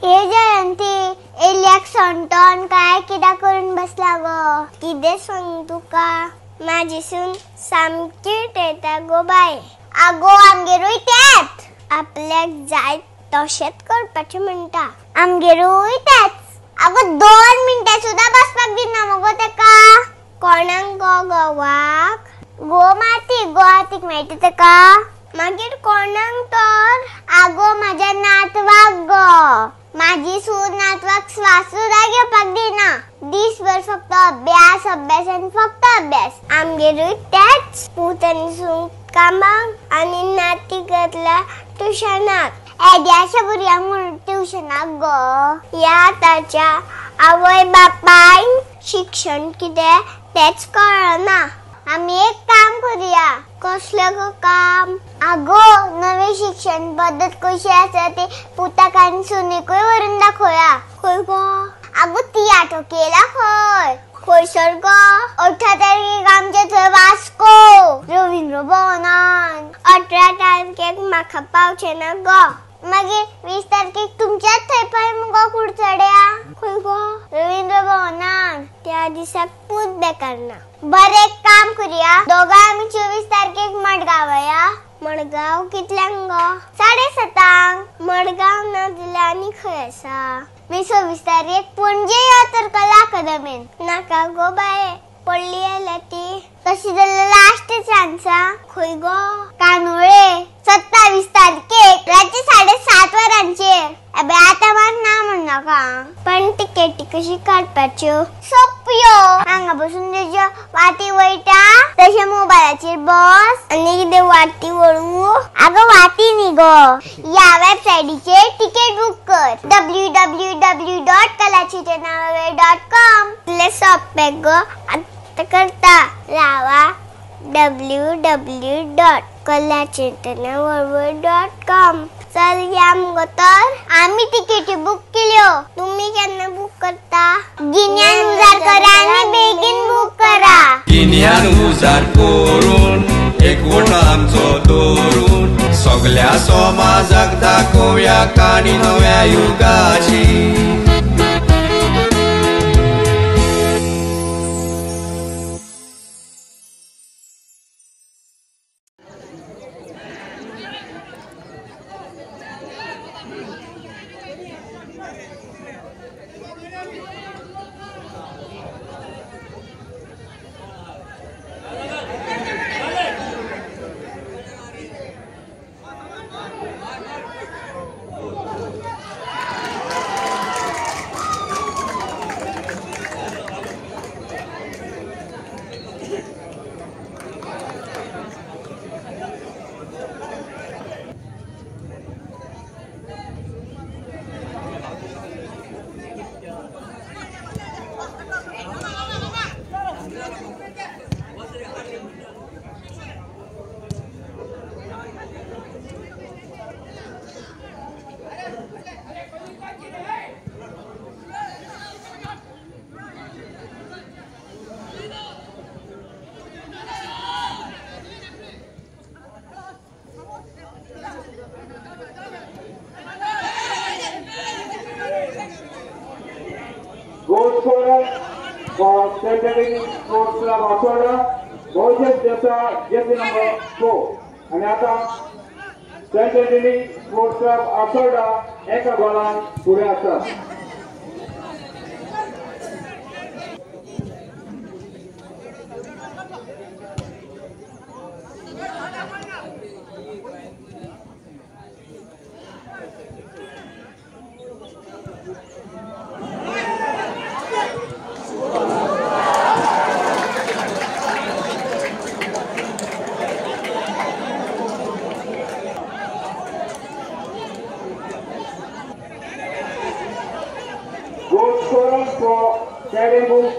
हे जयंती एलियाक सांगतोन काय किदा करून बसला गो? किदे सांग तुका? माझी सून सामकी तेता गो बाय. आगो आमगेरूय तेच. आपल्याक जाय तशेंच करपाचें म्हणटा. आमगेरूय तेच. आगो 2 मिनटां सुद्धा बसपाक दिना मगो तेका. कोणाक गो गोवाक? गो मातीक मेळटा तेका. मागीर कोणाक तर? आगो माझ्या नातवाक गो. माझी सून नातवाक श्वास सुद्धा घेवपाक दिना. दिसभर फक्त अभ्यास आणि फक्त अभ्यास. आमगेरूय तेच. पूत आनी सून कामाक आनी नाती घातला ट्युशनाक. एद्याशा भुरग्यांक म्हणून ट्युशनाक गो. या ताच्या आवय बापाय शिक्षण कितें तेच कळना. आमी एक काम करूया. कसले गो काम? आगो नवी शिक्षण पद्धत कशी आसा ती पुताक आनी सुनेकूय व्हरून दाखोवया. खंय गो? आगो तियाट्रो केला खंय? खंयसर गो? 18 तारखेक आमचे थंय वास्को रवींद्र भवनान. 18 तारखेक म्हाका पावचे ना गो. मागीर 20 तारखेक तुमच्याच थंय पळय मुगो कुडचड्या. खंय गो? रवींद्र भवनान. त्या दिसाक पूत बेकार ना. बरें एक काम करूया. दोगांय आमी 24 तारखेक मडगांव या. मडगांव कितल्यांक गो? 7:30. मडगांव ना जाल्यार आनी खंय आसा? 26 तारखेक पणजे या तर कला अकादमीन. नाका गो बाये, पडली आयल्या ती. कशी जाल्यार लास्ट चान्स. खंय गो? कानोळे. 27 तारखेक रातचे 7:30 वरांचेर. अबे आता मात ना म्हण नाका. पण तिकेटी कशी काडपाच्यो? सोप्यो. हांगा बसून तेज्या वाटी वयता तशें मोबायलाचेर बस आनी कितें वाटी वळू. आगो वाटी न्ही गो. ह्या वेबसायटीचेर तिकेट बुक कर. www.kalachiternavawe.com. इतलें सोपें गो. आतां करता. लावा www.kalachiternavawe.com. चल या मुगो तर. आमी तिकेटी बुक केल्यो. तुम्ही केन्ना बुक करता? गिन्यान उजार करा आनी बेगीन बुक करा. गिन्यान उजार करून एकवट आमचो दवरून सगळ्या समाजाक दाखोवया काणी नव्या युगाची. jersey number 4. आणि आता सेंट्रल डिलिंग स्पोर्ट्स क्लब आसोडा एका गोलान फुडें आसा.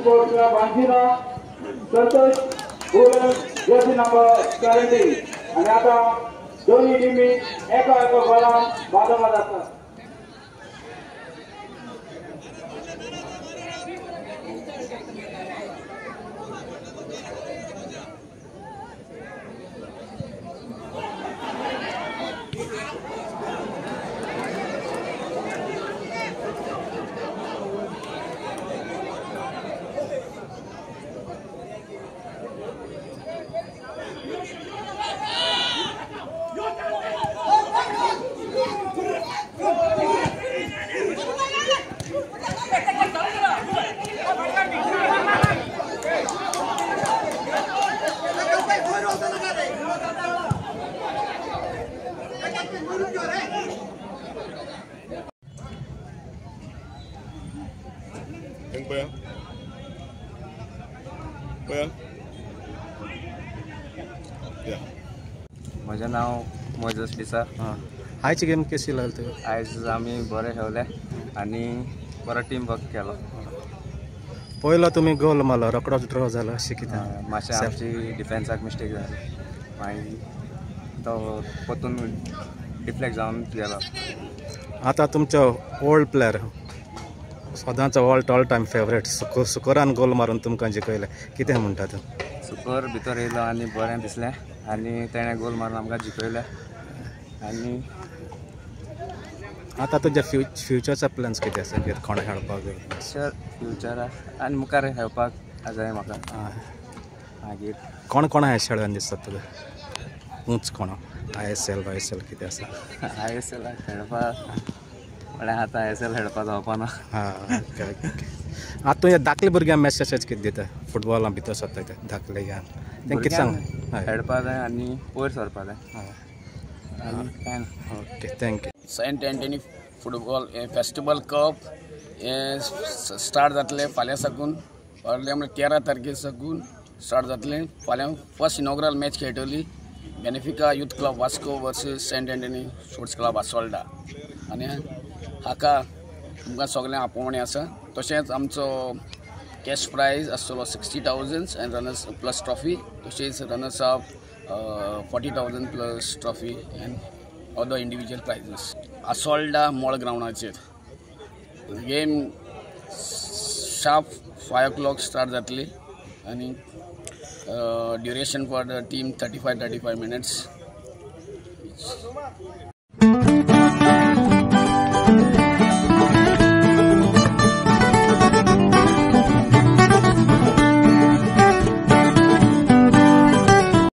Sports Club Anjina, Santosh Gulen, jersey number 17. आणि आता दोन्ही टीमी एका गोलान बादामात आसात. म्हजें नाव मोजस डिसार. आयची गेम कशी लागली तुका? आयज आमी बरें खेळले आनी बरो टीम वर्क केलो. पयलो तुमी गोल मारलो, रोकडोच ड्रॉ जालो अशें कितें? मातशें आमची डिफेन्साक मिस्टेक जाली, मागीर तो परतून डिफ्लेक्ट जावन गेलो. आतां तुमचो ओल्ड प्लेयर, सदांचो ऑल टायम फेवरेट सुकोरान गोल मारून तुमकां जिखयले, कितें म्हणटा तूं? सुकोर भितर येयलो आनी बरें दिसलें आनी तेणें गोल मारून आमकां जिखयलें. आनी आतां तुजे फ्युचरचे प्लॅन्स कितें आसा? कोणा खेळपाक फ्युचराक आनी मुखार खेळपाक जाय म्हाका. मागीर कोण हे खेळान दिसता तुका? तूंच कोण? ISL कितें आसा? ISL खेळपाक म्हळ्यार आतां ISL खेळपाक जावपाना. आतां तुवें धाकले भुरग्यांक मॅसेज कितें दिता फुटबॉला भितर सरता ते धाकले घ्यान तें कितें सांग? खेळपा जाय आनी वयर सरपा जाय आनी कांय ना. Okay, thank you. Saint Anthony football festival cup हे स्टार्ट जातले फाल्यां साकून, फाल्यां म्हणजे 13 तारखे साकून स्टार्ट जातले. फाल्यां फर्स्ट इनॉग्रल मॅच खेळटली Benfica youth club Vasco versus Saint Antony sports club Assolda. आनी हाका तुमकां सगळ्यांक आपोवणें आसा. तशेंच आमचो कॅश प्रायज आसतलो 60,000 एंड रनर्स प्लस ट्रॉफी. तशेंच runners off 40,000 plus trophy and other individual prizes. Assolda mall ग्राउंडाचेर गेम शार्प 5 o'clock स्टार्ट जातली आनी duration for the team 35 minutes.